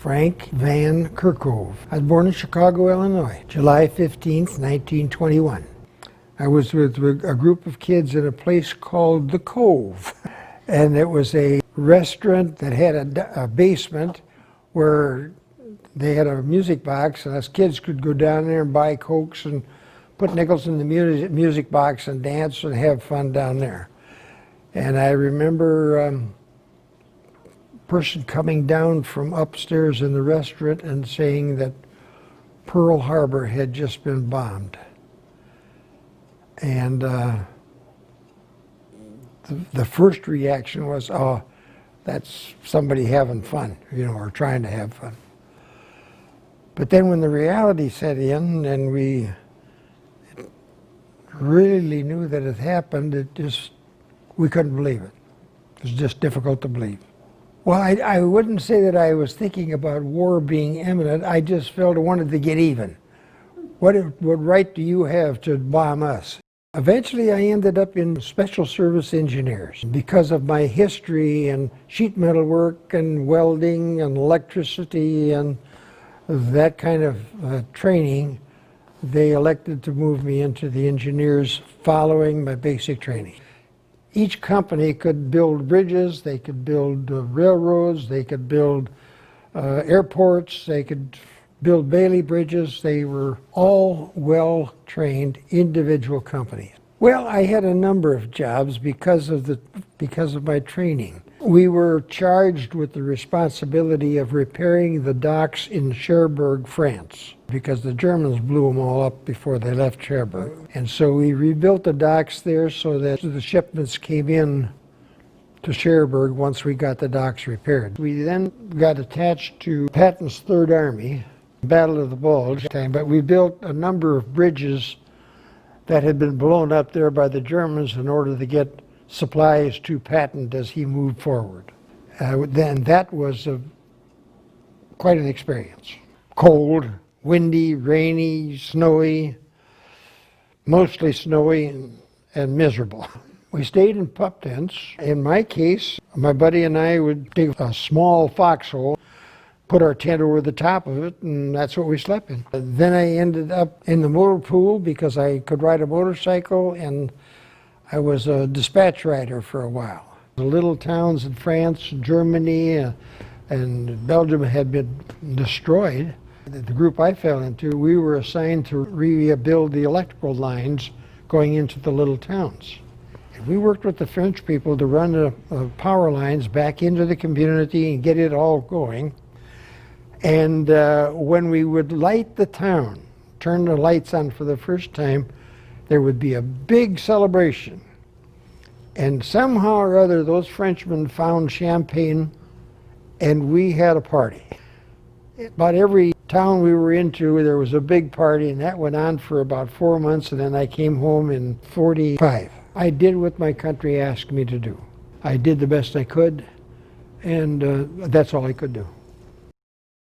Frank Van Kerckhove. I was born in Chicago, Illinois, July 15th, 1921. I was with a group of kids in a place called The Cove. And it was a restaurant that had a basement where they had a music box, and us kids could go down there and buy Cokes and put nickels in the music box and dance and have fun down there. And I remember a person coming down from upstairs in the restaurant and saying that Perl Harbor had just been bombed. And the first reaction was, oh, that's somebody having fun, or trying to have fun. But then when the reality set in and we really knew that it happened, we couldn't believe it. It was just difficult to believe. Well, I wouldn't say that I was thinking about war being imminent. I just felt I wanted to get even. What right do you have to bomb us? Eventually, I ended up in special service engineers. Because of my history in sheet metal work and welding and electricity and that kind of training, they elected to move me into the engineers following my basic training. Each company could build bridges, they could build railroads, they could build airports, they could build Bailey bridges. They were all well-trained individual companies. Well, I had a number of jobs because of my training. We were charged with the responsibility of repairing the docks in Cherbourg, France, because the Germans blew them all up before they left Cherbourg. And so we rebuilt the docks there so that the shipments came in to Cherbourg once we got the docks repaired. We then got attached to Patton's Third Army, Battle of the Bulge time, but we built a number of bridges that had been blown up there by the Germans in order to get supplies to Patton as he moved forward. Then that was quite an experience. Cold, windy, rainy, snowy, mostly snowy and miserable. We stayed in pup tents. In my case, my buddy and I would dig a small foxhole, put our tent over the top of it, and that's what we slept in. Then I ended up in the motor pool because I could ride a motorcycle, and I was a dispatch rider for a while. The little towns in France, Germany, and Belgium had been destroyed. The group I fell into, we were assigned to rebuild the electrical lines going into the little towns. And we worked with the French people to run the power lines back into the community and get it all going. And when we would light the town, turn the lights on for the first time, there would be a big celebration. And somehow or other, those Frenchmen found champagne, and we had a party. About every town we were into, there was a big party, and that went on for about 4 months, and then I came home in 45. I did what my country asked me to do. I did the best I could, and that's all I could do.